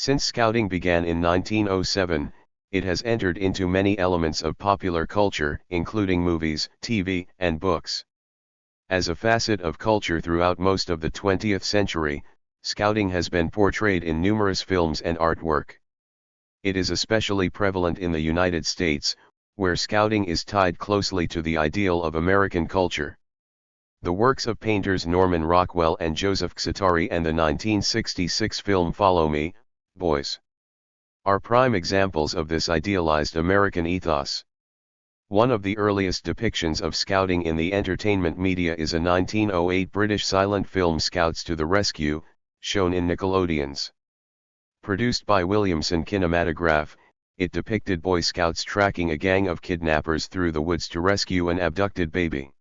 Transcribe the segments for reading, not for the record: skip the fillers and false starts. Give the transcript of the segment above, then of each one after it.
Since Scouting began in 1907, it has entered into many elements of popular culture, including movies, TV, and books. As a facet of culture throughout most of the 20th century, Scouting has been portrayed in numerous films and artwork. It is especially prevalent in the United States, where Scouting is tied closely to the ideal of American culture. The works of painters Norman Rockwell and Joseph Xatari and the 1966 film Follow Me, Boys, are prime examples of this idealized American ethos. One of the earliest depictions of Scouting in the entertainment media is a 1908 British silent film Scouts to the Rescue, shown in Nickelodeon's. Produced by Williamson Kinematograph, it depicted Boy Scouts tracking a gang of kidnappers through the woods to rescue an abducted baby.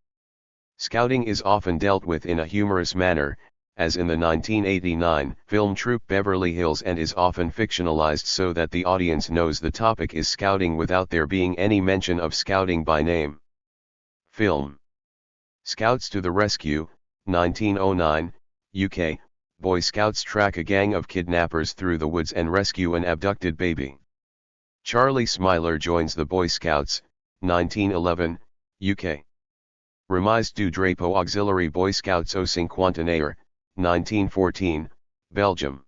Scouting is often dealt with in a humorous manner, as in the 1989 film Troop Beverly Hills, and is often fictionalized so that the audience knows the topic is Scouting without there being any mention of Scouting by name. Film Scouts to the Rescue, 1909, UK. Boy Scouts track a gang of kidnappers through the woods and rescue an abducted baby. Charlie Smiler joins the Boy Scouts, 1911, UK. Remise du Drapeau Auxiliary Boy Scouts au Cinquantenaire, 1914, Belgium.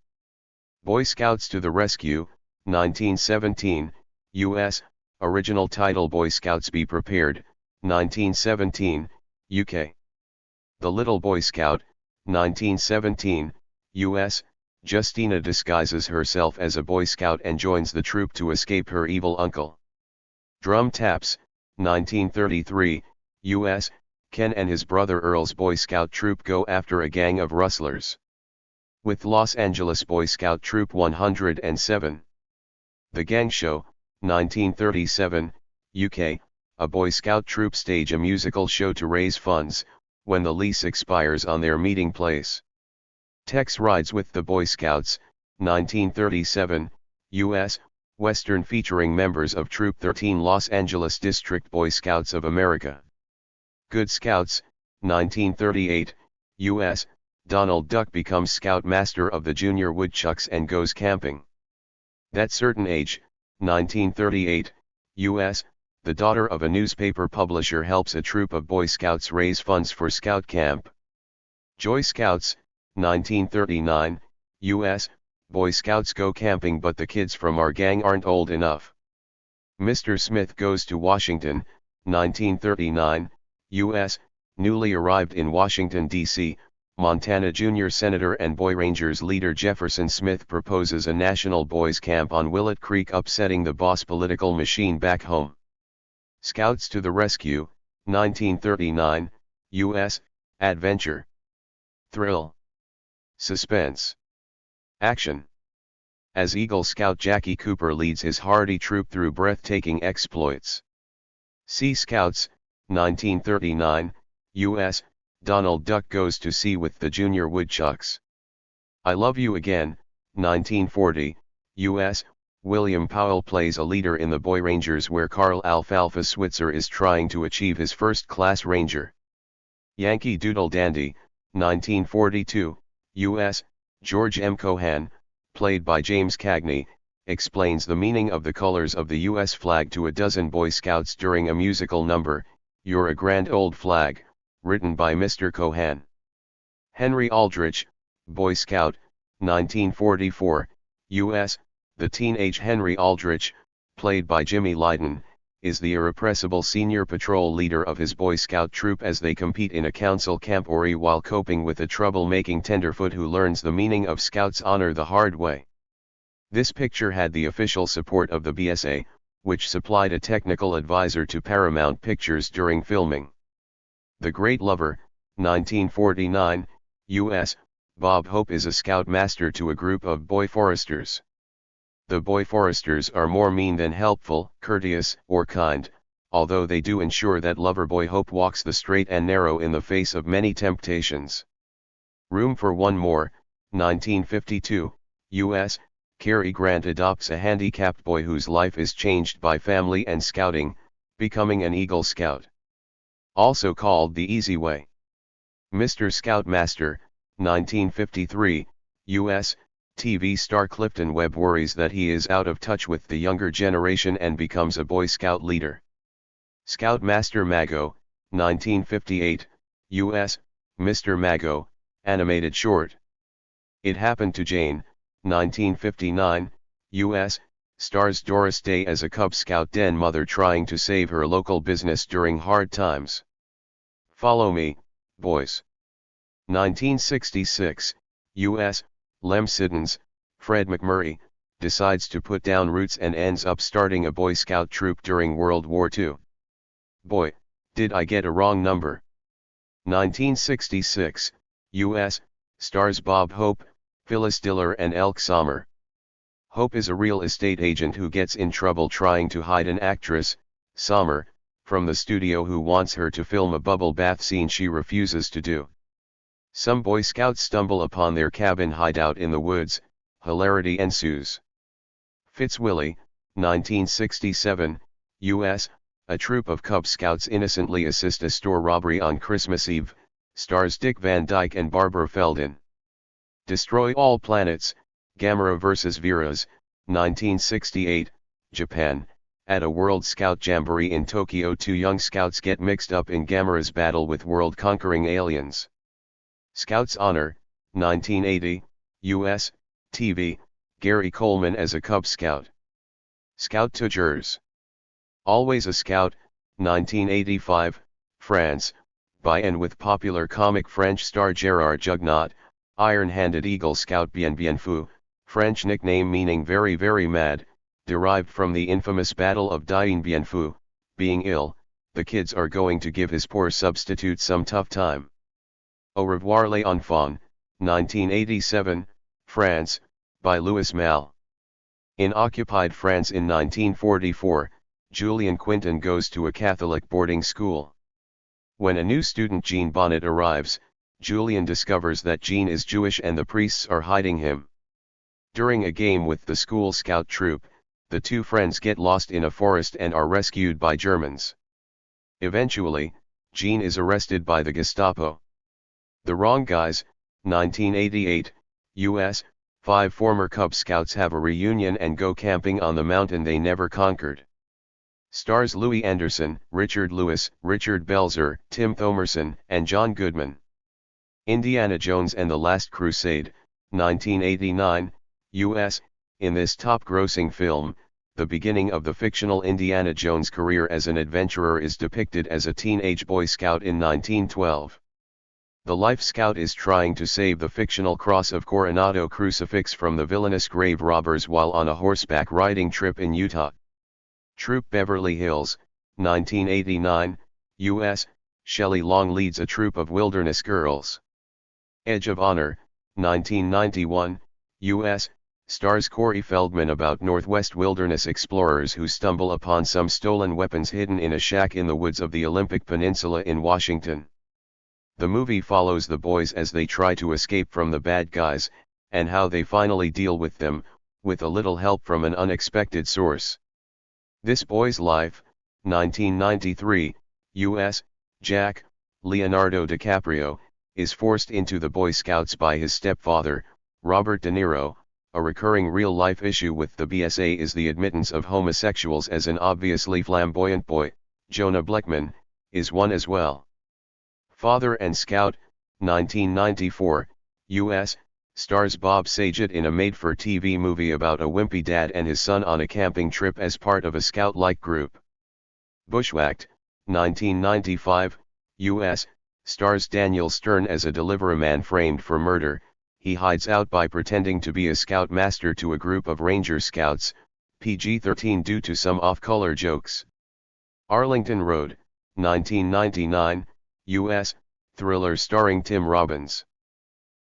Boy Scouts to the Rescue, 1917, US. Original title Boy Scouts Be Prepared, 1917, UK. The Little Boy Scout, 1917, US. Justina disguises herself as a Boy Scout and joins the troop to escape her evil uncle. Drum Taps, 1933, US. Ken and his brother Earl's Boy Scout troop go after a gang of rustlers. With Los Angeles Boy Scout Troop 107. The Gang Show, 1937, UK. A Boy Scout troop stage a musical show to raise funds, when the lease expires on their meeting place. Tex Rides with the Boy Scouts, 1937, US. Western featuring members of Troop 13 Los Angeles District Boy Scouts of America. Good Scouts, 1938, US. Donald Duck becomes Scoutmaster of the Junior Woodchucks and goes camping. That Certain Age, 1938, US. The daughter of a newspaper publisher helps a troop of Boy Scouts raise funds for Scout Camp. Joy Scouts, 1939, US. Boy Scouts go camping but the kids from our gang aren't old enough. Mr. Smith Goes to Washington, 1939, U.S., newly arrived in Washington, D.C., Montana junior senator and Boy Rangers leader Jefferson Smith proposes a national boys camp on Willet Creek, upsetting the boss political machine back home. Scouts to the Rescue, 1939, U.S., Adventure. Thrill. Suspense. Action. As Eagle Scout Jackie Cooper leads his hardy troop through breathtaking exploits. Sea Scouts, 1939, U.S., Donald Duck goes to sea with the Junior Woodchucks. I Love You Again, 1940, U.S., William Powell plays a leader in the Boy Rangers where Carl Alfalfa Switzer is trying to achieve his first-class ranger. Yankee Doodle Dandy, 1942, U.S., George M. Cohan, played by James Cagney, explains the meaning of the colors of the U.S. flag to a dozen Boy Scouts during a musical number, You're a Grand Old Flag, written by Mr. Cohan. Henry Aldrich, Boy Scout, 1944, U.S., the teenage Henry Aldrich, played by Jimmy Lydon, is the irrepressible senior patrol leader of his Boy Scout troop as they compete in a council camporee while coping with a troublemaking tenderfoot who learns the meaning of Scouts honor the hard way. This picture had the official support of the BSA, which supplied a technical advisor to Paramount Pictures during filming. The Great Lover, 1949, U.S., Bob Hope is a scoutmaster to a group of Boy Foresters. The Boy Foresters are more mean than helpful, courteous, or kind, although they do ensure that Loverboy Hope walks the straight and narrow in the face of many temptations. Room for One More, 1952, U.S., Cary Grant adopts a handicapped boy whose life is changed by family and scouting, becoming an Eagle Scout. Also called The Easy Way. Mr. Scoutmaster, 1953, U.S., TV star Clifton Webb worries that he is out of touch with the younger generation and becomes a Boy Scout leader. Scoutmaster Mago, 1958, U.S., Mr. Mago, animated short. It Happened to Jane, 1959, U.S., stars Doris Day as a Cub Scout den mother trying to save her local business during hard times. Follow Me, Boys. 1966, U.S., Lem Siddons, Fred McMurray, decides to put down roots and ends up starting a Boy Scout troop during World War II. Boy, Did I Get a Wrong Number? 1966, U.S., stars Bob Hope, Phyllis Diller and Elk Sommer. Hope is a real estate agent who gets in trouble trying to hide an actress, Sommer, from the studio who wants her to film a bubble bath scene she refuses to do. Some Boy Scouts stumble upon their cabin hideout in the woods, hilarity ensues. Fitzwilly, 1967, U.S., a troop of Cub Scouts innocently assist a store robbery on Christmas Eve, stars Dick Van Dyke and Barbara Feldon. Destroy All Planets, Gamera vs. Veras, 1968, Japan. At a World Scout Jamboree in Tokyo, two young scouts get mixed up in Gamera's battle with world-conquering aliens. Scouts Honor, 1980, U.S., TV, Gary Coleman as a Cub Scout. Scout to Gers. Always a Scout, 1985, France, by and with popular comic French star Gerard Jugnot, Iron-Handed Eagle Scout Bien Bien Fou, French nickname meaning very very mad, derived from the infamous Battle of Dien Bien Phu. Being ill, the kids are going to give his poor substitute some tough time. Au revoir les enfants, 1987, France, by Louis Malle. In occupied France in 1944, Julian Quinton goes to a Catholic boarding school. When a new student Jean Bonnet arrives, Julian discovers that Jean is Jewish and the priests are hiding him. During a game with the school scout troop, the two friends get lost in a forest and are rescued by Germans. Eventually, Jean is arrested by the Gestapo. The Wrong Guys, 1988, U.S., 5 former Cub Scouts have a reunion and go camping on the mountain they never conquered. Stars Louis Anderson, Richard Lewis, Richard Belzer, Tim Thomerson, and John Goodman. Indiana Jones and the Last Crusade, 1989, U.S., in this top-grossing film, the beginning of the fictional Indiana Jones' career as an adventurer is depicted as a teenage Boy Scout in 1912. The Life Scout is trying to save the fictional Cross of Coronado crucifix from the villainous grave robbers while on a horseback riding trip in Utah. Troop Beverly Hills, 1989, U.S., Shelley Long leads a troop of wilderness girls. Edge of Honor, 1991, U.S., stars Corey Feldman about Northwest wilderness explorers who stumble upon some stolen weapons hidden in a shack in the woods of the Olympic Peninsula in Washington. The movie follows the boys as they try to escape from the bad guys, and how they finally deal with them, with a little help from an unexpected source. This Boy's Life, 1993, U.S., Jack, Leonardo DiCaprio, is forced into the Boy Scouts by his stepfather, Robert De Niro. A recurring real-life issue with the BSA is the admittance of homosexuals as an obviously flamboyant boy. Jonah Blackman is one as well. Father and Scout, 1994, U.S., stars Bob Saget in a made-for-TV movie about a wimpy dad and his son on a camping trip as part of a scout-like group. Bushwhacked, 1995, U.S., stars Daniel Stern as a deliveryman framed for murder. He hides out by pretending to be a scoutmaster to a group of Ranger Scouts, PG-13 due to some off-color jokes. Arlington Road, 1999, U.S., thriller starring Tim Robbins.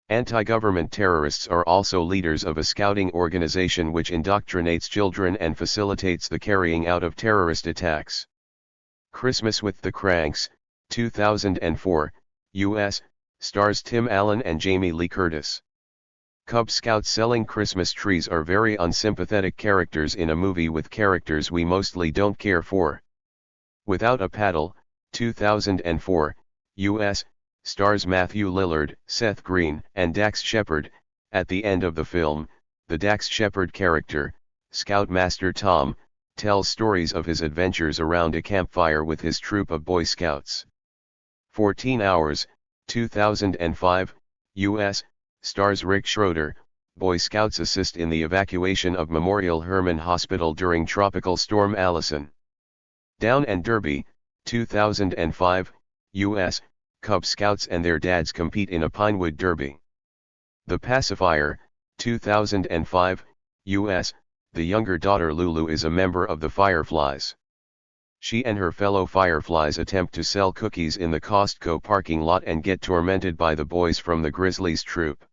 Anti-government terrorists are also leaders of a scouting organization which indoctrinates children and facilitates the carrying out of terrorist attacks. Christmas with the Cranks, 2004, U.S., stars Tim Allen and Jamie Lee Curtis. Cub Scouts selling Christmas trees are very unsympathetic characters in a movie with characters we mostly don't care for. Without a Paddle, 2004, U.S., stars Matthew Lillard, Seth Green, and Dax Shepard. At the end of the film, The Dax Shepard character, Scoutmaster Tom, tells stories of his adventures around a campfire with his troop of Boy Scouts. 14 Hours, 2005, U.S., stars Rick Schroeder. Boy Scouts assist in the evacuation of Memorial Hermann Hospital during Tropical Storm Allison. Down and Derby, 2005, U.S., Cub Scouts and their dads compete in a Pinewood Derby. The Pacifier, 2005, U.S., the younger daughter Lulu is a member of the Fireflies. She and her fellow Fireflies attempt to sell cookies in the Costco parking lot and get tormented by the boys from the Grizzlies troop.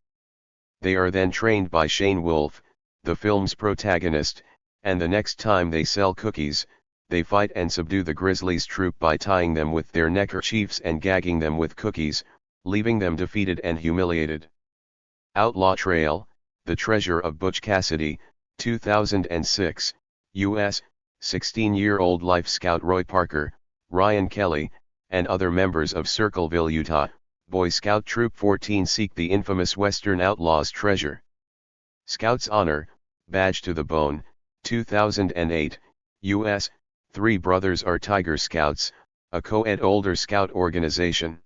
They are then trained by Shane Wolf, the film's protagonist, and the next time they sell cookies, they fight and subdue the Grizzlies troop by tying them with their neckerchiefs and gagging them with cookies, leaving them defeated and humiliated. Outlaw Trail, The Treasure of Butch Cassidy, 2006, U.S., 16-year-old Life Scout Roy Parker, Ryan Kelly, and other members of Circleville, Utah, Boy Scout Troop 14 seek the infamous Western Outlaws treasure. Scouts Honor, Badge to the Bone, 2008, U.S., Three brothers are Tiger Scouts, a co-ed older scout organization.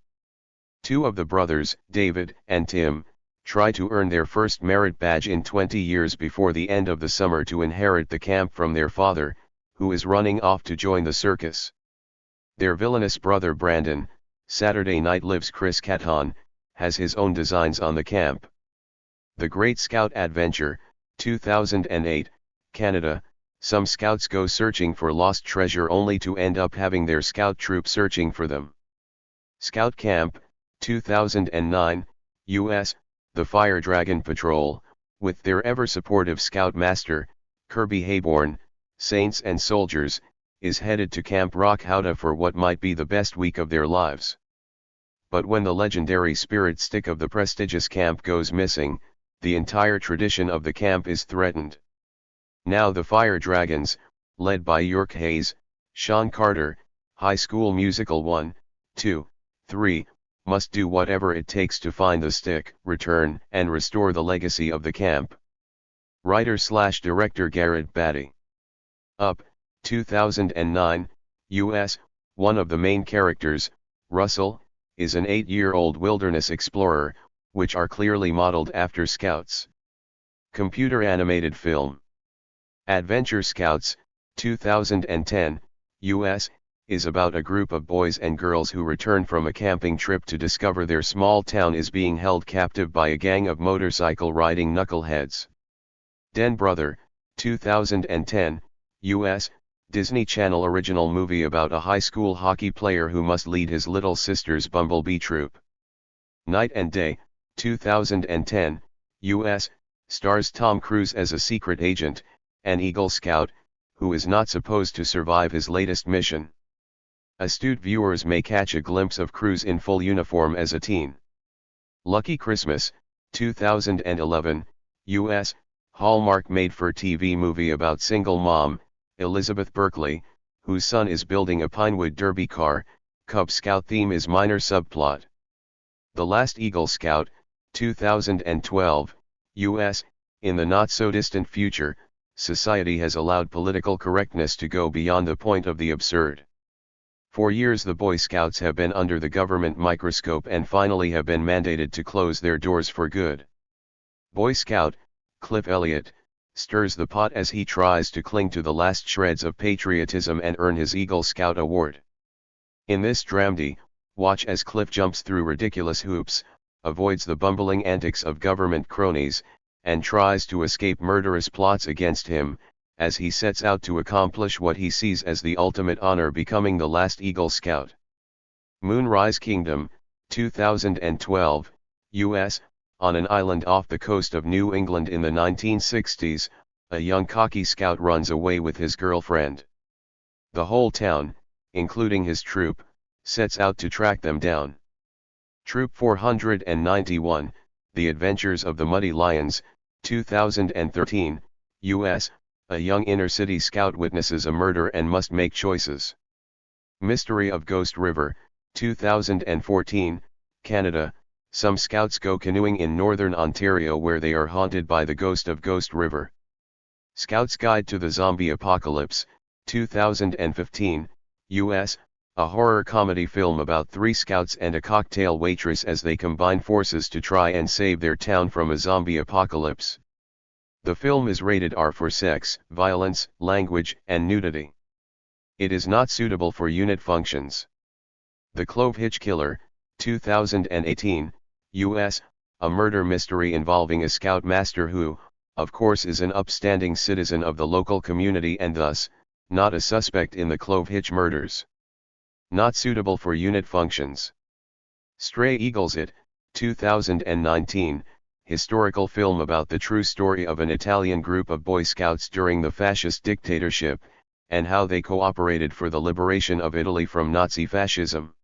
Two of the brothers, David and Tim, try to earn their first merit badge in 20 years before the end of the summer to inherit the camp from their father, who is running off to join the circus. Their villainous brother Brandon, Saturday Night Live's Chris Kattan, has his own designs on the camp. The Great Scout Adventure, 2008, Canada. Some scouts go searching for lost treasure only to end up having their scout troop searching for them. Scout Camp, 2009, U.S., the Fire Dragon Patrol, with their ever-supportive Scoutmaster, Kirby Hayborn, Saints and Soldiers, is headed to Camp Rock Howdah for what might be the best week of their lives. But when the legendary spirit stick of the prestigious camp goes missing, the entire tradition of the camp is threatened. Now the Fire Dragons, led by York Hayes, Sean Carter, High School Musical 1, 2, 3, must do whatever it takes to find the stick, return and restore the legacy of the camp. Writer/director Garrett Batty. Up, 2009, U.S., one of the main characters, Russell, is an 8-year-old wilderness explorer, which are clearly modeled after Scouts. Computer animated film. Adventure Scouts, 2010, U.S., is about a group of boys and girls who return from a camping trip to discover their small town is being held captive by a gang of motorcycle-riding knuckleheads. Den Brother, 2010, U.S., Disney Channel original movie about a high school hockey player who must lead his little sister's Bumblebee troop. Night and Day, 2010, U.S., stars Tom Cruise as a secret agent, an Eagle Scout, who is not supposed to survive his latest mission. Astute viewers may catch a glimpse of Cruise in full uniform as a teen. Lucky Christmas, 2011, U.S., Hallmark made-for-TV movie about single mom, Elizabeth Berkley, whose son is building a Pinewood Derby car. Cub Scout theme is minor subplot. The Last Eagle Scout, 2012, U.S., in the not-so-distant future, society has allowed political correctness to go beyond the point of the absurd. For years the Boy Scouts have been under the government microscope and finally have been mandated to close their doors for good. Boy Scout, Cliff Elliott, stirs the pot as he tries to cling to the last shreds of patriotism and earn his Eagle Scout award. In this dramedy, watch as Cliff jumps through ridiculous hoops, avoids the bumbling antics of government cronies, and tries to escape murderous plots against him, as he sets out to accomplish what he sees as the ultimate honor, becoming the last Eagle Scout. Moonrise Kingdom, 2012, U.S., on an island off the coast of New England in the 1960s, a young cocky scout runs away with his girlfriend. The whole town, including his troop, sets out to track them down. Troop 491, The Adventures of the Muddy Lions, 2013, U.S., a young inner-city scout witnesses a murder and must make choices. Mystery of Ghost River, 2014, Canada, Some scouts go canoeing in northern Ontario where they are haunted by the ghost of Ghost River. Scout's Guide to the Zombie Apocalypse, 2015, U.S., a horror comedy film about 3 scouts and a cocktail waitress as they combine forces to try and save their town from a zombie apocalypse. The film is rated R for sex, violence, language, and nudity. It is not suitable for unit functions. The Clove Hitch Killer, 2018, U.S., a murder mystery involving a scoutmaster who, of course, is an upstanding citizen of the local community and thus, not a suspect in the Clove Hitch murders. Not suitable for unit functions. Stray Eagles It, 2019, historical film about the true story of an Italian group of Boy Scouts during the fascist dictatorship, and how they cooperated for the liberation of Italy from Nazi fascism.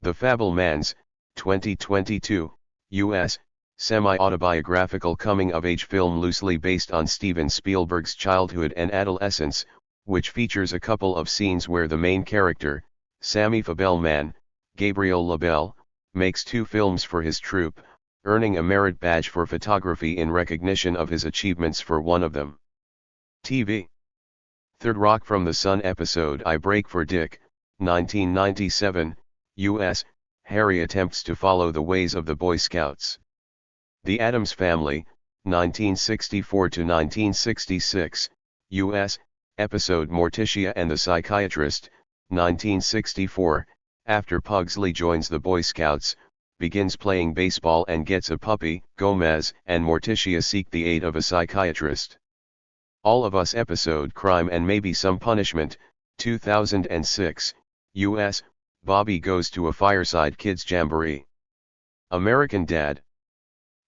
The Fabelmans, 2022, U.S., semi-autobiographical coming-of-age film loosely based on Steven Spielberg's childhood and adolescence, which features a couple of scenes where the main character, Sammy Fabelman, Gabriel Labelle, makes 2 films for his troupe, earning a merit badge for photography in recognition of his achievements for one of them. TV. Third Rock from the Sun episode I Break for Dick, 1997, U.S., Harry attempts to follow the ways of the Boy Scouts. The Addams Family, 1964-1966, U.S., episode Morticia and the Psychiatrist, 1964, after Pugsley joins the Boy Scouts, begins playing baseball and gets a puppy, Gomez and Morticia seek the aid of a psychiatrist. All of Us episode Crime and Maybe Some Punishment, 2006, U.S., Bobby goes to a Fireside Kids Jamboree. American Dad.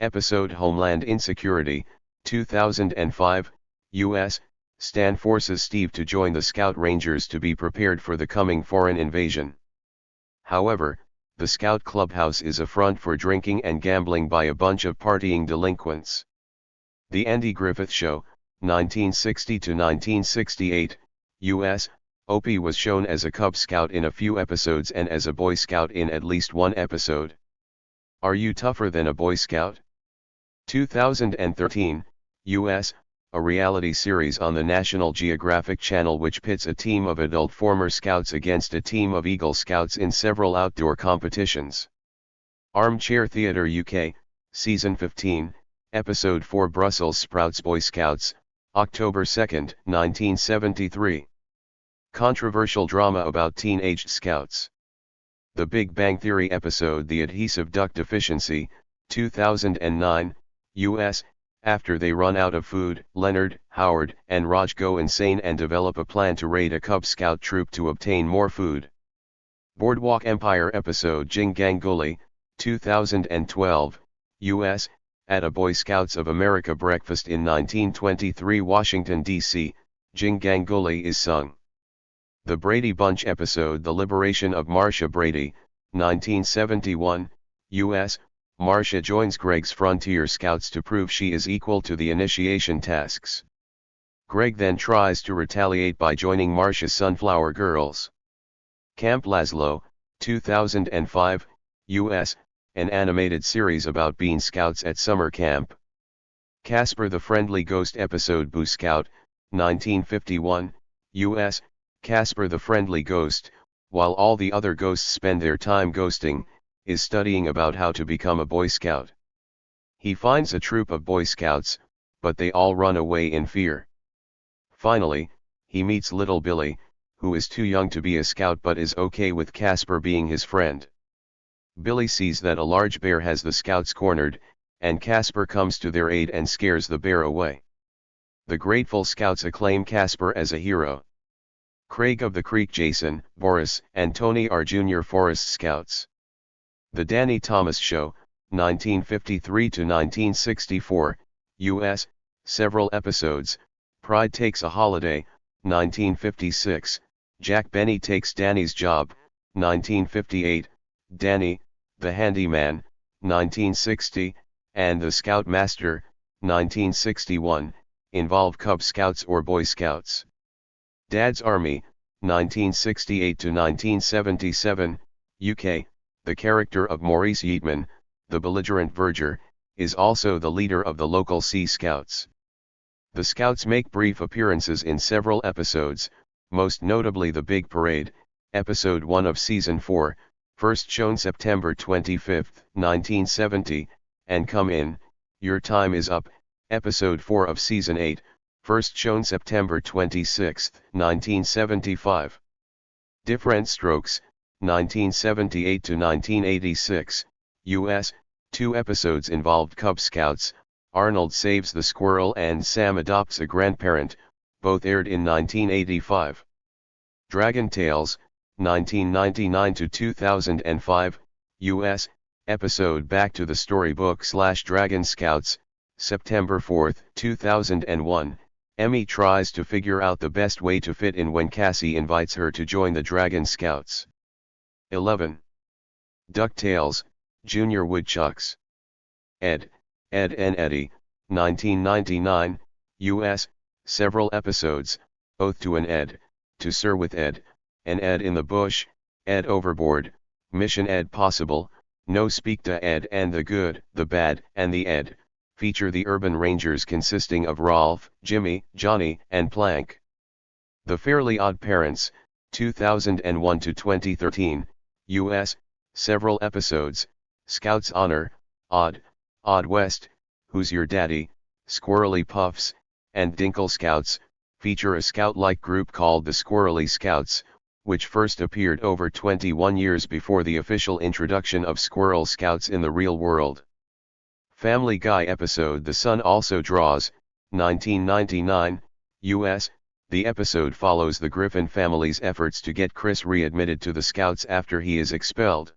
Episode Homeland Insecurity, 2005, U.S., Stan forces Steve to join the Scout Rangers to be prepared for the coming foreign invasion. However, the Scout clubhouse is a front for drinking and gambling by a bunch of partying delinquents. The Andy Griffith Show, 1960-1968, U.S., Opie was shown as a Cub Scout in a few episodes and as a Boy Scout in at least one episode. Are You Tougher Than a Boy Scout? 2013, U.S., a reality series on the National Geographic Channel which pits a team of adult former Scouts against a team of Eagle Scouts in several outdoor competitions. Armchair Theatre UK, Season 15, Episode 4 Brussels Sprouts Boy Scouts, October 2, 1973. Controversial drama about teenaged Scouts. The Big Bang Theory episode The Adhesive Duct Deficiency, 2009, U.S., after they run out of food, Leonard, Howard, and Raj go insane and develop a plan to raid a Cub Scout troop to obtain more food. Boardwalk Empire episode Jing Ganguli, 2012, U.S., at a Boy Scouts of America breakfast in 1923 Washington, D.C., Jing Ganguli is sung. The Brady Bunch episode The Liberation of Marcia Brady, 1971, U.S., Marcia joins Greg's Frontier Scouts to prove she is equal to the initiation tasks. Greg then tries to retaliate by joining Marcia's Sunflower Girls. Camp Lazlo, 2005, U.S., an animated series about Bean Scouts at summer camp. Casper the Friendly Ghost episode Boo Scout, 1951, U.S., Casper the Friendly Ghost, while all the other ghosts spend their time ghosting, is studying about how to become a Boy Scout. He finds a troop of Boy Scouts, but they all run away in fear. Finally, he meets little Billy, who is too young to be a scout but is okay with Casper being his friend. Billy sees that a large bear has the Scouts cornered, and Casper comes to their aid and scares the bear away. The Grateful Scouts acclaim Casper as a hero. Craig of the Creek Jason, Boris, and Tony are junior Forest Scouts. The Danny Thomas Show, 1953-1964, U.S., several episodes, Pride Takes a Holiday, 1956, Jack Benny Takes Danny's Job, 1958, Danny, the Handyman, 1960, and The Scoutmaster, 1961, involve Cub Scouts or Boy Scouts. Dad's Army, 1968-1977, UK, the character of Maurice Yeatman, the belligerent verger, is also the leader of the local Sea Scouts. The Scouts make brief appearances in several episodes, most notably The Big Parade, Episode 1 of Season 4, first shown September 25, 1970, and Come In, Your Time Is Up, Episode 4 of Season 8, first shown September 26, 1975. Different Strokes, 1978 to 1986, U.S., 2 episodes involved Cub Scouts, Arnold Saves the Squirrel and Sam Adopts a Grandparent, both aired in 1985. Dragon Tales, 1999 to 2005, U.S., episode Back to the Storybook/Dragon Scouts, September 4, 2001, Emmy tries to figure out the best way to fit in when Cassie invites her to join the Dragon Scouts. 11. DuckTales, Junior Woodchucks. Ed, Edd n Eddy, 1999, U.S., several episodes, Oath to an Ed, To Sir with Ed, An Ed in the Bush, Ed Overboard, Mission Ed Possible, No Speak to Ed and the Good, the Bad, and the Ed, feature the urban rangers consisting of Rolf, Jimmy, Johnny, and Plank. The Fairly Odd Parents, 2001 to 2013, U.S., several episodes, Scouts Honor, Odd, Odd West, Who's Your Daddy, Squirrely Puffs, and Dinkle Scouts, feature a scout-like group called the Squirrely Scouts, which first appeared over 21 years before the official introduction of Squirrel Scouts in the real world. Family Guy episode The Sun Also Draws, 1999, U.S., the episode follows the Griffin family's efforts to get Chris readmitted to the Scouts after he is expelled.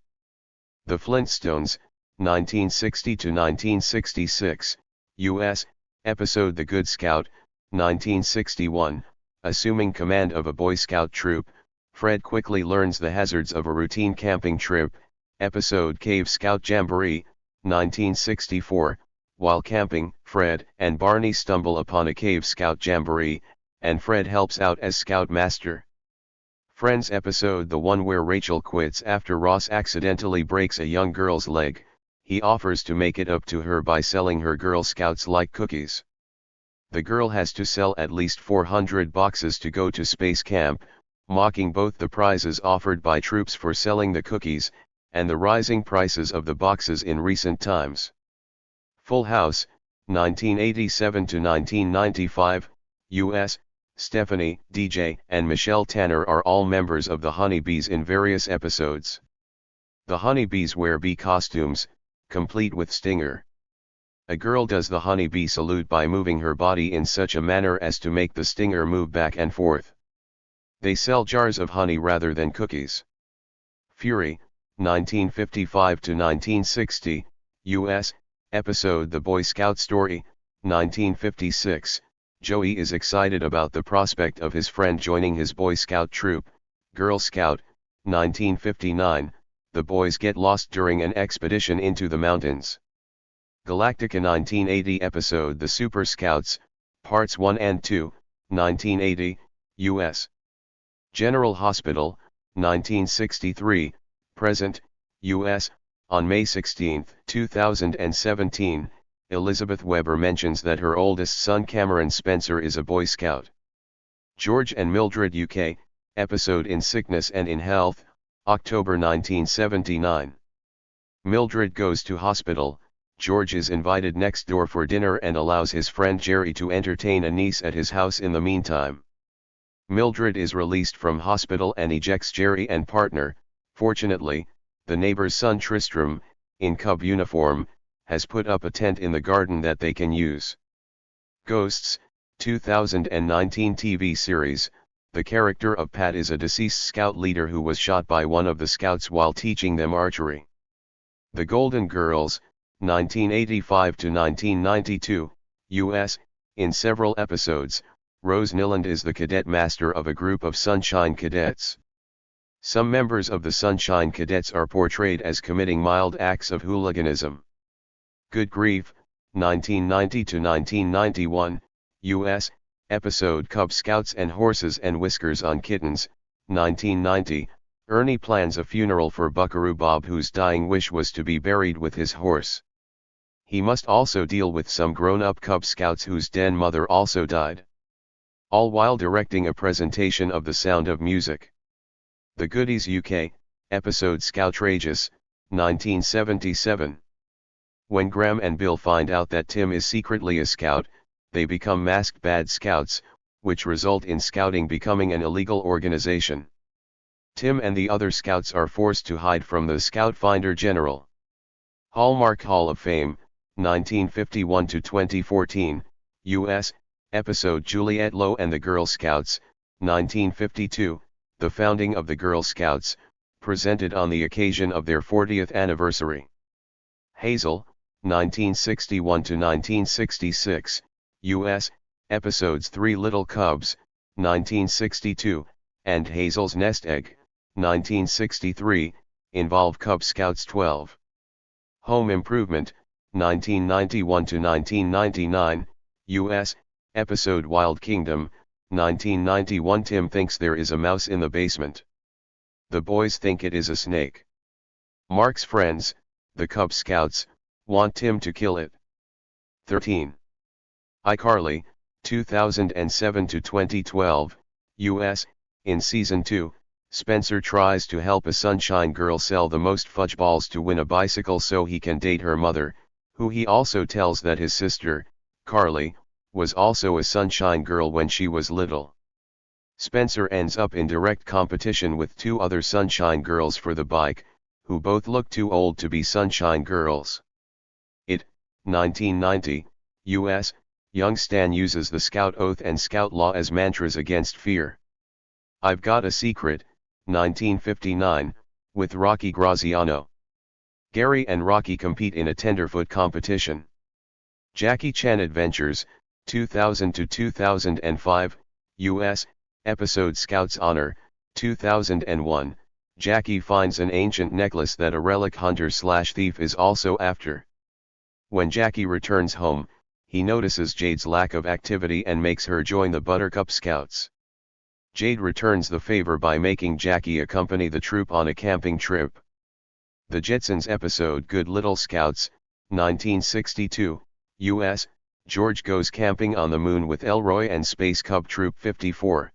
The Flintstones, 1960 to 1966, U.S., episode The Good Scout, 1961, assuming command of a Boy Scout troop, Fred quickly learns the hazards of a routine camping trip, episode Cave Scout Jamboree, 1964, while camping, Fred and Barney stumble upon a Cave Scout Jamboree, and Fred helps out as Scoutmaster. Friends episode The one where Rachel quits after Ross accidentally breaks a young girl's leg, he offers to make it up to her by selling her Girl Scouts-like cookies. The girl has to sell at least 400 boxes to go to space camp, mocking both the prizes offered by troops for selling the cookies, and the rising prices of the boxes in recent times. Full House, 1987 to 1995, U.S., Stephanie, DJ, and Michelle Tanner are all members of the Honeybees in various episodes. The Honeybees wear bee costumes, complete with stinger. A girl does the honeybee salute by moving her body in such a manner as to make the stinger move back and forth. They sell jars of honey rather than cookies. Fury, 1955 to 1960, U.S., episode The Boy Scout Story, 1956, Joey is excited about the prospect of his friend joining his Boy Scout troop, Girl Scout, 1959, the boys get lost during an expedition into the mountains. Galactica 1980 episode The Super Scouts, Parts 1 and 2, 1980, U.S. General Hospital, 1963, present, U.S., on May 16, 2017, Elizabeth Weber mentions that her oldest son Cameron Spencer is a Boy Scout. George and Mildred UK, episode In Sickness and in Health, October 1979. Mildred goes to hospital, George is invited next door for dinner and allows his friend Jerry to entertain a niece at his house in the meantime. Mildred is released from hospital and ejects Jerry and partner. Fortunately, the neighbor's son Tristram, in Cub uniform, has put up a tent in the garden that they can use. Ghosts, 2019 TV series. The character of Pat is a deceased scout leader who was shot by one of the scouts while teaching them archery. The Golden Girls, 1985 to 1992, U.S., in several episodes, Rose Nilland is the cadet master of a group of Sunshine Cadets. Some members of the Sunshine Cadets are portrayed as committing mild acts of hooliganism. Good Grief, 1990 to 1991, U.S., episode Cub Scouts and Horses and Whiskers on Kittens, 1990, Ernie plans a funeral for Buckaroo Bob, whose dying wish was to be buried with his horse. He must also deal with some grown-up Cub Scouts whose den mother also died. All while directing a presentation of The Sound of Music. The Goodies UK, episode Scoutrageous, 1977. When Graham and Bill find out that Tim is secretly a scout, they become masked bad scouts, which result in scouting becoming an illegal organization. Tim and the other scouts are forced to hide from the Scout Finder General. Hallmark Hall of Fame, 1951 to 2014, U.S., episode Juliette Lowe and the Girl Scouts, 1952, the founding of the Girl Scouts, presented on the occasion of their 40th anniversary. Hazel, 1961 to 1966, U.S., episodes Three Little Cubs, 1962, and Hazel's Nest Egg, 1963, involve Cub Scouts 12. Home Improvement, 1991 to 1999, U.S., episode Wild Kingdom, 1991. Tim thinks there is a mouse in the basement. The boys think it is a snake. Mark's friends, the Cub Scouts, want Tim to kill it. 13. iCarly, 2007 to 2012, U.S., in Season 2, Spencer tries to help a Sunshine Girl sell the most fudge balls to win a bicycle so he can date her mother, who he also tells that his sister, Carly, was also a Sunshine Girl when she was little. Spencer ends up in direct competition with two other Sunshine Girls for the bike, who both look too old to be Sunshine Girls. It, 1990, U.S., young Stan uses the Scout Oath and Scout Law as mantras against fear. I've Got a Secret, 1959, with Rocky Graziano. Gary and Rocky compete in a tenderfoot competition. Jackie Chan Adventures, 2000 to 2005, U.S., episode Scout's Honor, 2001, Jackie finds an ancient necklace that a relic hunter/thief is also after. When Jackie returns home, he notices Jade's lack of activity and makes her join the Buttercup Scouts. Jade returns the favor by making Jackie accompany the troop on a camping trip. The Jetsons episode Good Little Scouts, 1962, U.S., George goes camping on the moon with Elroy and Space Cub Troop 54.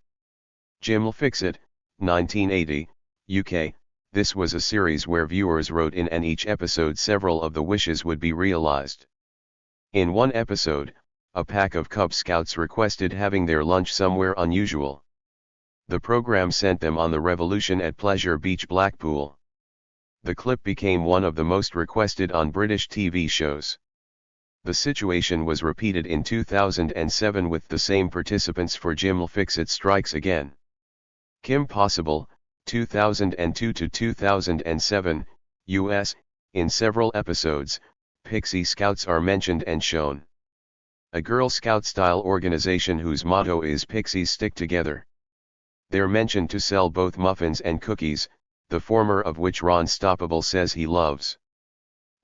Jim'll Fix It, 1980, UK, this was a series where viewers wrote in and each episode several of the wishes would be realized. In one episode, a pack of Cub Scouts requested having their lunch somewhere unusual. The program sent them on the Revolution at Pleasure Beach, Blackpool. The clip became one of the most requested on British TV shows. The situation was repeated in 2007 with the same participants for Jim'll Fix It Strikes Again. Kim Possible, 2002 to 2007, U.S., in several episodes, Pixie Scouts are mentioned and shown. A Girl Scout-style organization whose motto is Pixies Stick Together. They're mentioned to sell both muffins and cookies, the former of which Ron Stoppable says he loves.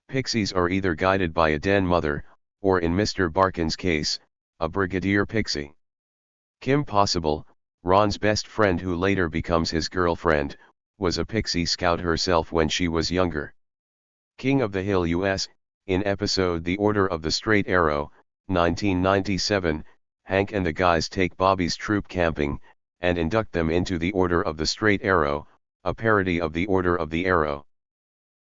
Pixies are either guided by a den mother, or in Mr. Barkin's case, a Brigadier Pixie. Kim Possible, Ron's best friend who later becomes his girlfriend, was a Pixie Scout herself when she was younger. King of the Hill U.S., in episode The Order of the Straight Arrow, 1997, Hank and the guys take Bobby's troop camping, and induct them into the Order of the Straight Arrow, a parody of the Order of the Arrow.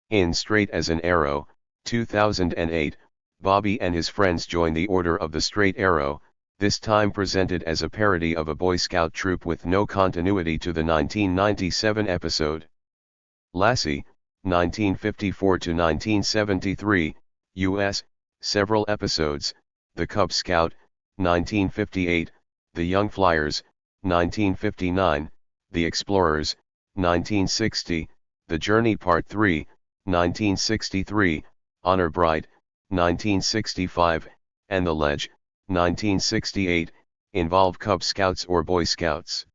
In Straight as an Arrow, 2008, Bobby and his friends join the Order of the Straight Arrow, this time presented as a parody of a Boy Scout troop with no continuity to the 1997 episode. Lassie, 1954 to 1973, U.S., several episodes, The Cub Scout, 1958, The Young Flyers, 1959, The Explorers, 1960, The Journey Part 3, 1963, Honor Bright, 1965, and The Ledge, 1968, involve Cub Scouts or Boy Scouts.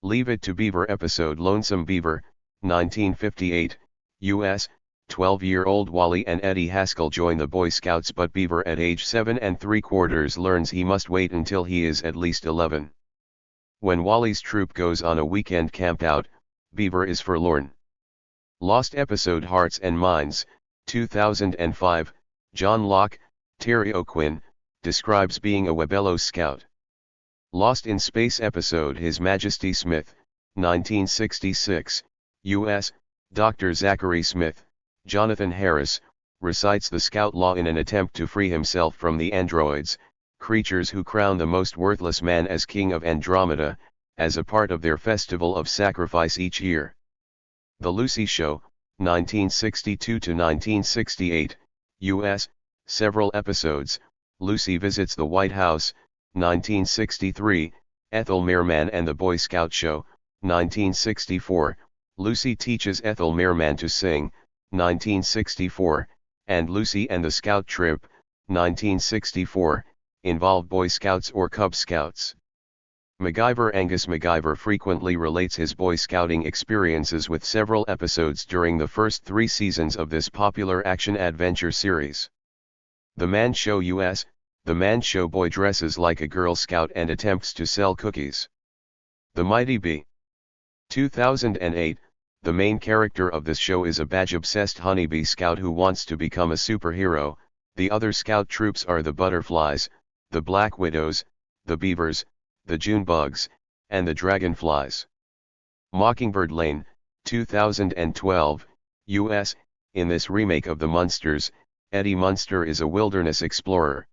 Leave It to Beaver episode Lonesome Beaver, 1958, U.S., 12-year-old Wally and Eddie Haskell join the Boy Scouts, but Beaver at age 7 3/4 learns he must wait until he is at least 11. When Wally's troop goes on a weekend campout, Beaver is forlorn. Lost episode Hearts and Minds, 2005, John Locke, Terry O'Quinn, describes being a Webelo scout. Lost in Space episode His Majesty Smith, 1966, U.S., Dr. Zachary Smith, Jonathan Harris, recites the scout law in an attempt to free himself from the androids, creatures who crown the most worthless man as king of Andromeda, as a part of their festival of sacrifice each year. The Lucy Show, 1962-1968, U.S., several episodes, Lucy Visits the White House, 1963, Ethel Merman and the Boy Scout Show, 1964, Lucy Teaches Ethel Merman to Sing, 1964, and Lucy and the Scout Trip, 1964, involve Boy Scouts or Cub Scouts. MacGyver Angus MacGyver frequently relates his Boy Scouting experiences with several episodes during the first 3 seasons of this popular action-adventure series. The Man Show U.S., The Man Show boy dresses like a Girl Scout and attempts to sell cookies. The Mighty Bee. 2008, the main character of this show is a badge-obsessed honeybee scout who wants to become a superhero. The other scout troops are the Butterflies, the Black Widows, the Beavers, the June Bugs, and the Dragonflies. Mockingbird Lane, 2012, U.S., in this remake of The Munsters, Eddie Munster is a wilderness explorer.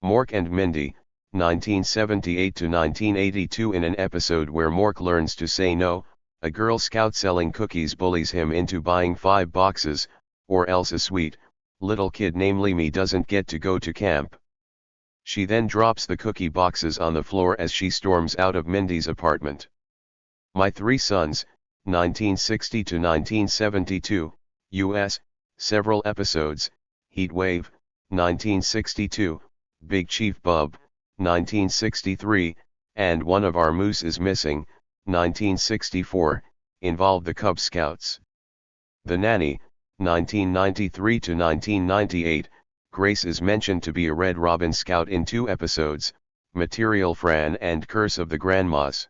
Mork and Mindy, 1978-1982. In an episode where Mork learns to say no, a Girl Scout selling cookies bullies him into buying 5 boxes, or else a sweet, little kid named Mimi doesn't get to go to camp. She then drops the cookie boxes on the floor as she storms out of Mindy's apartment. My Three Sons, 1960-1972, U.S., several episodes, Heat Wave, 1962, Big Chief Bub, 1963, and One of Our Moose is Missing, 1964, involve the Cub Scouts. The Nanny, 1993-1998, Grace is mentioned to be a Red Robin Scout in 2 episodes, Material Fran and Curse of the Grandmas.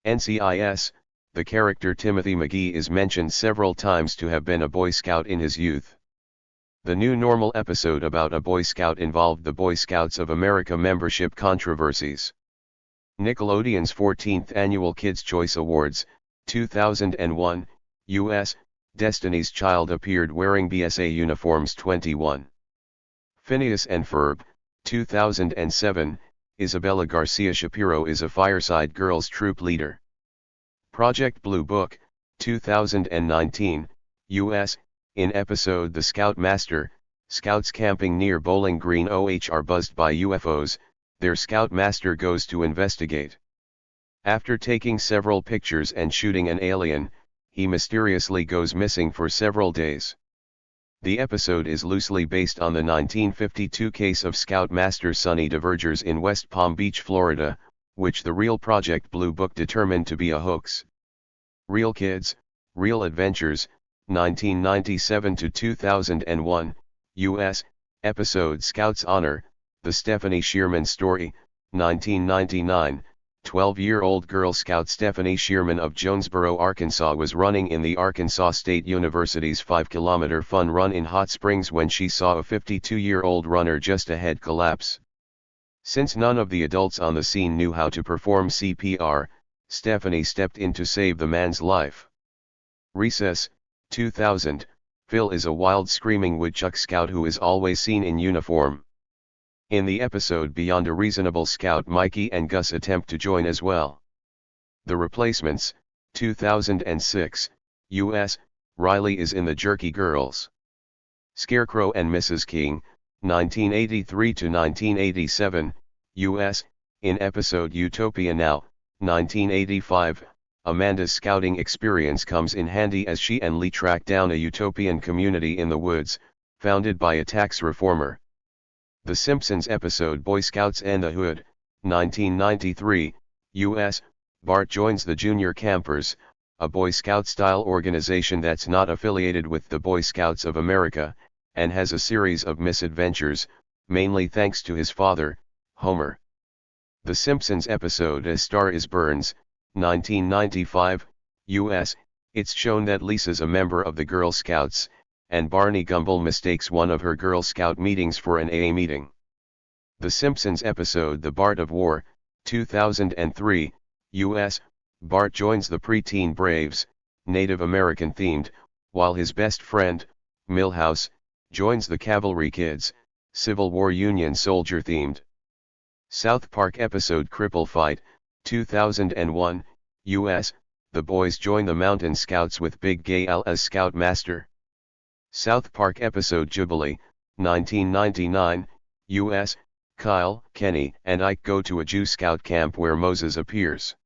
NCIS, the character Timothy McGee is mentioned several times to have been a Boy Scout in his youth. The New Normal episode about a Boy Scout involved the Boy Scouts of America membership controversies. Nickelodeon's 14th Annual Kids' Choice Awards, 2001, U.S., Destiny's Child appeared wearing BSA uniforms 21. Phineas and Ferb, 2007, Isabella Garcia Shapiro is a Fireside Girls troop leader. Project Blue Book, 2019, U.S., in episode The Scout Master, scouts camping near Bowling Green are buzzed by UFOs, their Scout Master goes to investigate. After taking several pictures and shooting an alien, he mysteriously goes missing for several days. The episode is loosely based on the 1952 case of Scoutmaster Sonny DeVergers in West Palm Beach, Florida, which the real Project Blue Book determined to be a hoax. Real Kids, Real Adventures, 1997-2001, U.S., episode Scouts Honor, The Stephanie Shearman Story, 1999, 12-year-old Girl Scout Stephanie Shearman of Jonesboro, Arkansas was running in the Arkansas State University's 5-kilometer fun run in Hot Springs when she saw a 52-year-old runner just ahead collapse. Since none of the adults on the scene knew how to perform CPR, Stephanie stepped in to save the man's life. Recess, 2000, Phil is a wild screaming woodchuck scout who is always seen in uniform. In the episode Beyond a Reasonable Scout, Mikey and Gus attempt to join as well. The Replacements, 2006, U.S., Riley is in the Jerky Girls. Scarecrow and Mrs. King, 1983-1987, U.S., in episode Utopia Now, 1985, Amanda's scouting experience comes in handy as she and Lee track down a utopian community in the woods, founded by a tax reformer. The Simpsons episode Boy Scouts and the Hood, 1993, U.S., Bart joins the Junior Campers, a Boy Scout-style organization that's not affiliated with the Boy Scouts of America, and has a series of misadventures, mainly thanks to his father, Homer. The Simpsons episode A Star is Burns, 1995, U.S., it's shown that Lisa's a member of the Girl Scouts, and Barney Gumble mistakes one of her Girl Scout meetings for an AA meeting. The Simpsons episode The Bart of War, 2003, U.S., Bart joins the preteen Braves, Native American themed, while his best friend, Milhouse, joins the Cavalry Kids, Civil War Union soldier themed. South Park episode Cripple Fight, 2001, U.S., the boys join the Mountain Scouts with Big Gay Al as Scoutmaster. South Park episode Jubilee, 1999, U.S., Kyle, Kenny, and Ike go to a Jew Scout camp where Moses appears.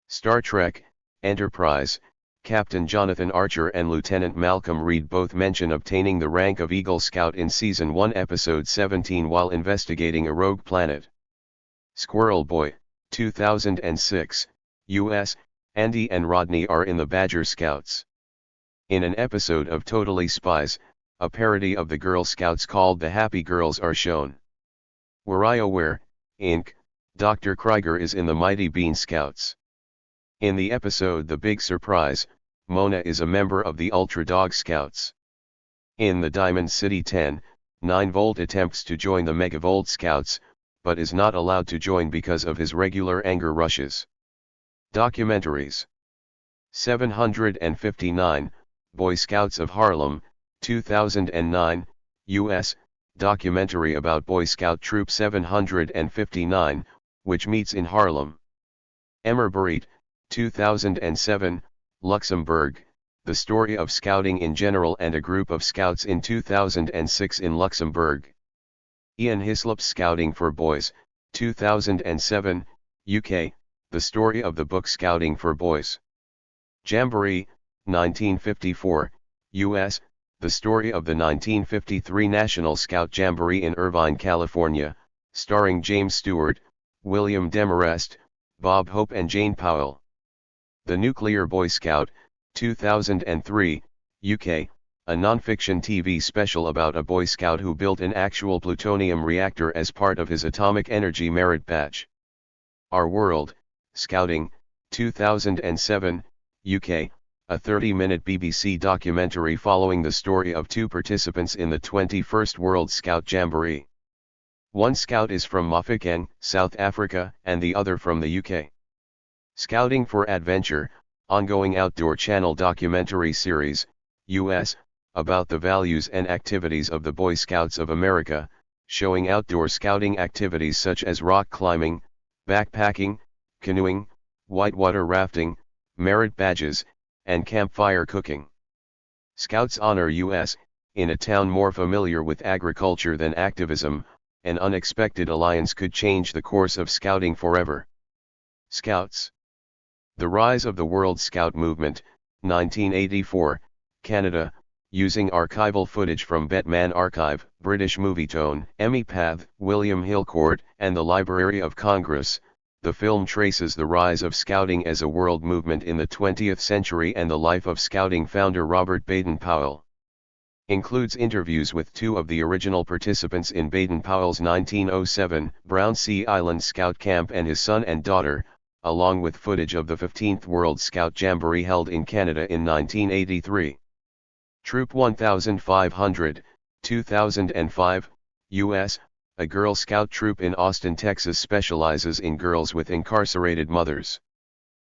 Star Trek, Enterprise, Captain Jonathan Archer and Lieutenant Malcolm Reed both mention obtaining the rank of Eagle Scout in Season 1 Episode 17 while investigating a rogue planet. Squirrel Boy, 2006, U.S., Andy and Rodney are in the Badger Scouts. In an episode of Totally Spies, a parody of the Girl Scouts called The Happy Girls are shown. WarioWare, Inc., Dr. Krieger is in the Mighty Bean Scouts. In the episode The Big Surprise, Mona is a member of the Ultra Dog Scouts. In the Diamond City 10, 9-Volt attempts to join the Megavolt Scouts, but is not allowed to join because of his regular anger rushes. Documentaries. 759, Boy Scouts of Harlem, 2009, U.S., documentary about Boy Scout Troop 759, which meets in Harlem. Emmerberit, 2007, Luxembourg, the story of scouting in general and a group of scouts in 2006 in Luxembourg. Ian Hislop's Scouting for Boys, 2007, UK, the story of the book Scouting for Boys. Jamboree, 1954, U.S., the story of the 1953 National Scout Jamboree in Irvine, California, starring James Stewart, William Demarest, Bob Hope and Jane Powell. The Nuclear Boy Scout, 2003, UK, a non-fiction TV special about a Boy Scout who built an actual plutonium reactor as part of his Atomic Energy Merit Badge. Our World, Scouting, 2007, UK, a 30-minute BBC documentary following the story of two participants in the 21st World Scout Jamboree. One scout is from Mafeking, South Africa, and the other from the UK. Scouting for Adventure, ongoing Outdoor Channel documentary series, U.S., about the values and activities of the Boy Scouts of America, showing outdoor scouting activities such as rock climbing, backpacking, canoeing, whitewater rafting, merit badges, and campfire cooking. Scouts Honor U.S., in a town more familiar with agriculture than activism, an unexpected alliance could change the course of scouting forever. Scouts. The Rise of the World Scout Movement, 1984, Canada, using archival footage from Batman Archive, British Movietone, Emmy Path, William Hillcourt, and the Library of Congress. The film traces the rise of Scouting as a world movement in the 20th century and the life of Scouting founder Robert Baden-Powell. Includes interviews with two of the original participants in Baden-Powell's 1907 Brown Sea Island Scout Camp and his son and daughter, along with footage of the 15th World Scout Jamboree held in Canada in 1983. Troop 1500, 2005, U.S., a Girl Scout troop in Austin, Texas specializes in girls with incarcerated mothers.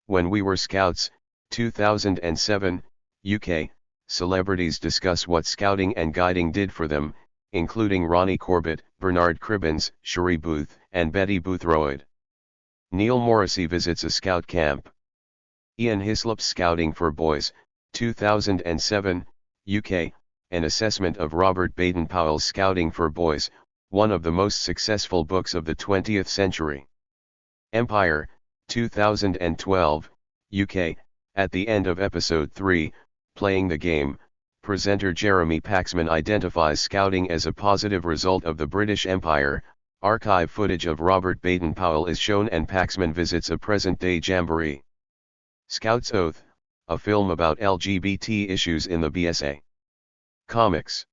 When We Were Scouts, 2007, UK, celebrities discuss what scouting and guiding did for them, including Ronnie Corbett, Bernard Cribbins, Cherie Booth, and Betty Boothroyd. Neil Morrissey visits a scout camp. Ian Hislop's Scouting for Boys, 2007, UK, an assessment of Robert Baden-Powell's Scouting for Boys, one of the most successful books of the 20th century. Empire, 2012, UK, at the end of Episode 3, Playing the Game, presenter Jeremy Paxman identifies scouting as a positive result of the British Empire. Archive footage of Robert Baden-Powell is shown and Paxman visits a present-day jamboree. Scout's Oath, a film about LGBT issues in the BSA. Comics.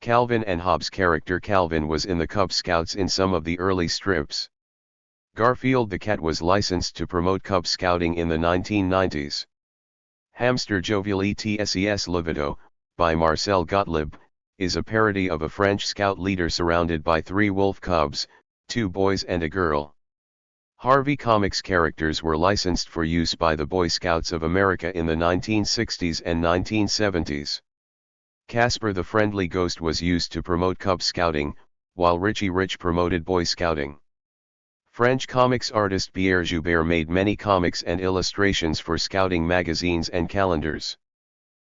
Calvin and Hobbes character Calvin was in the Cub Scouts in some of the early strips. Garfield the cat was licensed to promote Cub Scouting in the 1990s. Hamster Jovial Etses Levido, by Marcel Gottlieb, is a parody of a French scout leader surrounded by 3 wolf cubs, 2 boys and a girl. Harvey Comics characters were licensed for use by the Boy Scouts of America in the 1960s and 1970s. Casper the Friendly Ghost was used to promote Cub Scouting, while Richie Rich promoted Boy Scouting. French comics artist Pierre Joubert made many comics and illustrations for Scouting magazines and calendars.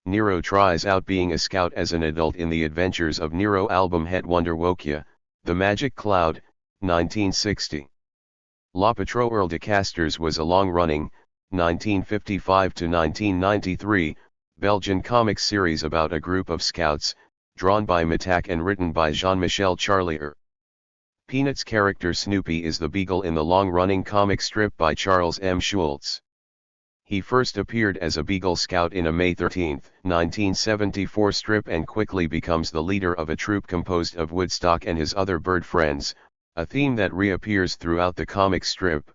Nero tries out being a scout as an adult in the Adventures of Nero album Het Wonderwolkje, The Magic Cloud, 1960. La Patrouille de Castors was a long-running, 1955-1993, Belgian comic series about a group of scouts, drawn by Matak and written by Jean-Michel Charlier. Peanuts character Snoopy is the Beagle in the long-running comic strip by Charles M. Schulz. He first appeared as a Beagle Scout in a May 13, 1974 strip and quickly becomes the leader of a troop composed of Woodstock and his other bird friends, a theme that reappears throughout the comic strip.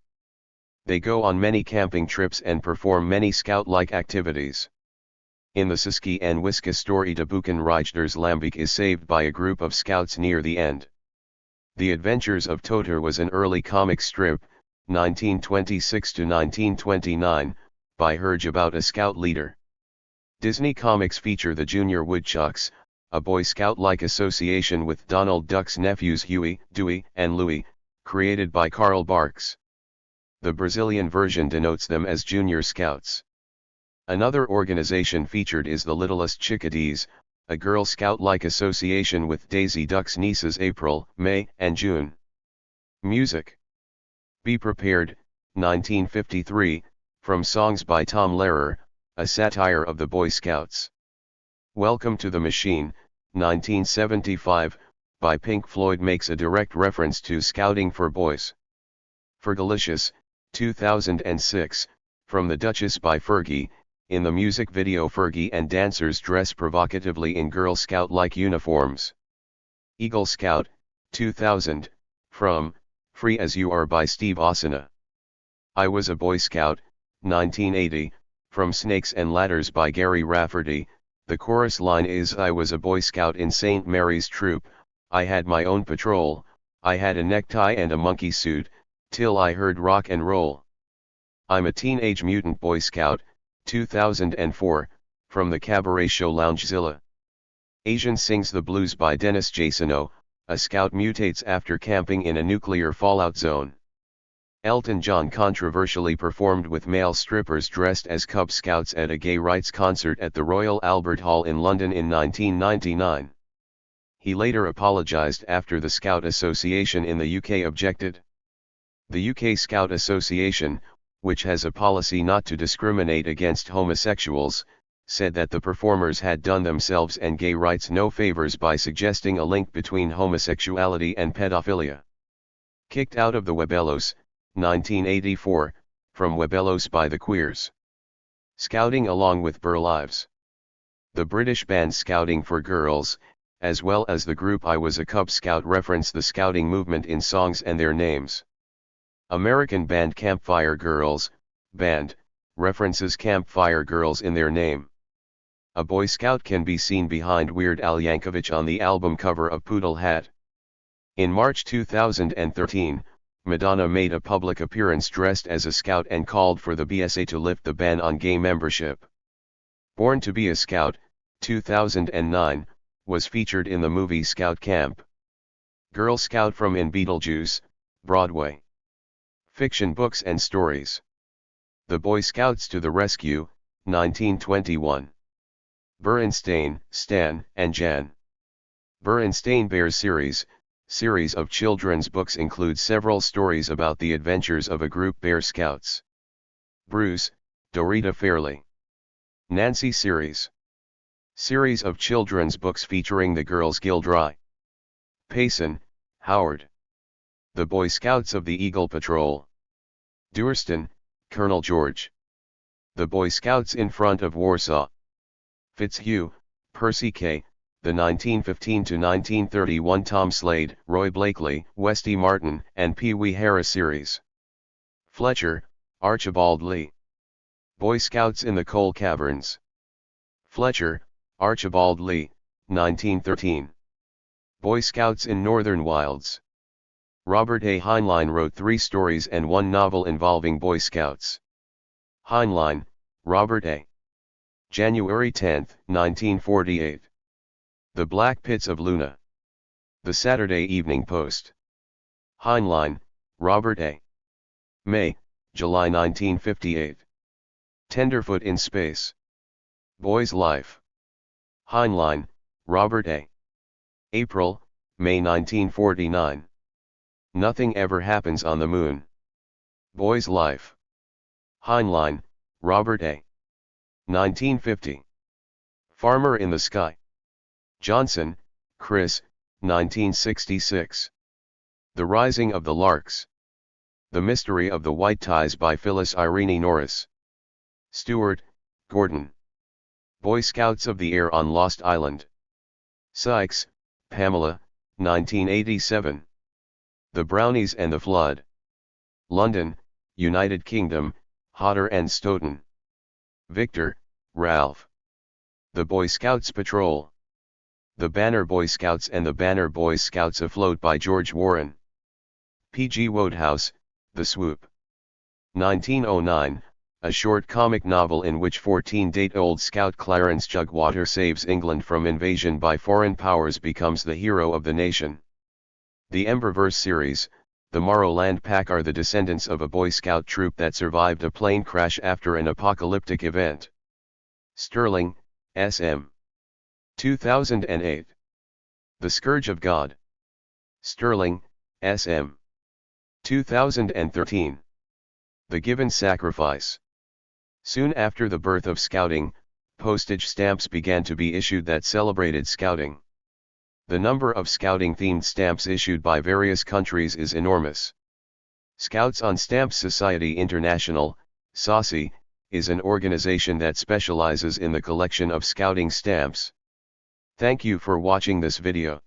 They go on many camping trips and perform many scout-like activities. In the Suske and Wiske story De Boekenrijders Lambiek is saved by a group of scouts near the end. The Adventures of Toter was an early comic strip, 1926-1929, by Herge about a scout leader. Disney comics feature the Junior Woodchucks, a Boy Scout-like association with Donald Duck's nephews Huey, Dewey, and Louie, created by Carl Barks. The Brazilian version denotes them as Junior Scouts. Another organization featured is the Littlest Chickadees, a Girl Scout-like association with Daisy Duck's nieces April, May, and June. Music. Be Prepared, 1953, from songs by Tom Lehrer, a satire of the Boy Scouts. Welcome to the Machine, 1975, by Pink Floyd makes a direct reference to Scouting for Boys. Fergalicious, 2006, from The Duchess by Fergie. In the music video Fergie and dancers dress provocatively in Girl Scout-like uniforms. Eagle Scout, 2000, from Free As You Are by Steve Osina. I Was a Boy Scout, 1980, from Snakes and Ladders by Gary Rafferty. The chorus line is I was a Boy Scout in St. Mary's Troop, I had my own patrol, I had a necktie and a monkey suit, till I heard rock and roll. I'm a Teenage Mutant Boy Scout, 2004, from the cabaret show Loungezilla. Asian Sings the Blues by Dennis Jasinow, a scout mutates after camping in a nuclear fallout zone. Elton John controversially performed with male strippers dressed as Cub Scouts at a gay rights concert at the Royal Albert Hall in London in 1999. He later apologized after the Scout Association in the UK objected. The UK Scout Association, which has a policy not to discriminate against homosexuals, said that the performers had done themselves and gay rights no favors by suggesting a link between homosexuality and pedophilia. Kicked Out of the Webelos, 1984, from Webelos by the Queers. Scouting along with Burr Lives. The British band Scouting for Girls, as well as the group I Was a Cub Scout reference the scouting movement in songs and their names. American band Campfire Girls, band, references Campfire Girls in their name. A Boy Scout can be seen behind Weird Al Yankovic on the album cover of Poodle Hat. In March 2013, Madonna made a public appearance dressed as a scout and called for the BSA to lift the ban on gay membership. Born to be a Scout, 2009, was featured in the movie Scout Camp. Girl Scout from In Beetlejuice, Broadway. Fiction books and stories. The Boy Scouts to the Rescue, 1921. Berenstain, Stan, and Jan. Berenstain Bears series of children's books include several stories about the adventures of a group Bear Scouts. Bruce, Dorita Fairley. Nancy series of children's books featuring the Girls Gilderoy. Payson, Howard. The Boy Scouts of the Eagle Patrol. Duerston, Colonel George. The Boy Scouts in Front of Warsaw. Fitzhugh, Percy K., the 1915-1931 Tom Slade, Roy Blakely, Westy Martin, and Pee Wee Harris series. Fletcher, Archibald Lee. Boy Scouts in the Coal Caverns. Fletcher, Archibald Lee, 1913. Boy Scouts in Northern Wilds. Robert A. Heinlein wrote 3 stories and 1 novel involving Boy Scouts. Heinlein, Robert A. January 10, 1948. The Black Pits of Luna. The Saturday Evening Post. Heinlein, Robert A. May, July 1958. Tenderfoot in Space. Boy's Life. Heinlein, Robert A. April, May 1949. Nothing Ever Happens on the Moon. Boy's Life. Heinlein, Robert A. 1950. Farmer in the Sky. Johnson, Chris, 1966. The Rising of the Larks. The Mystery of the White Ties by Phyllis Irene Norris. Stewart, Gordon. Boy Scouts of the Air on Lost Island. Sykes, Pamela, 1987. The Brownies and the Flood. London, United Kingdom, Hodder and Stoughton. Victor, Ralph. The Boy Scouts Patrol. The Banner Boy Scouts and the Banner Boy Scouts Afloat by George Warren. P.G. Wodehouse, The Swoop. 1909, a short comic novel in which 14-date-old Scout Clarence Jugwater saves England from invasion by foreign powers, becomes the hero of the nation. The Emberverse series, the Morrowland Pack are the descendants of a Boy Scout troop that survived a plane crash after an apocalyptic event. Sterling, S.M. 2008. The Scourge of God. Sterling, S.M. 2013. The Given Sacrifice. Soon after the birth of Scouting, postage stamps began to be issued that celebrated Scouting. The number of Scouting-themed stamps issued by various countries is enormous. Scouts on Stamps Society International, SOSI, is an organization that specializes in the collection of Scouting stamps. Thank you for watching this video.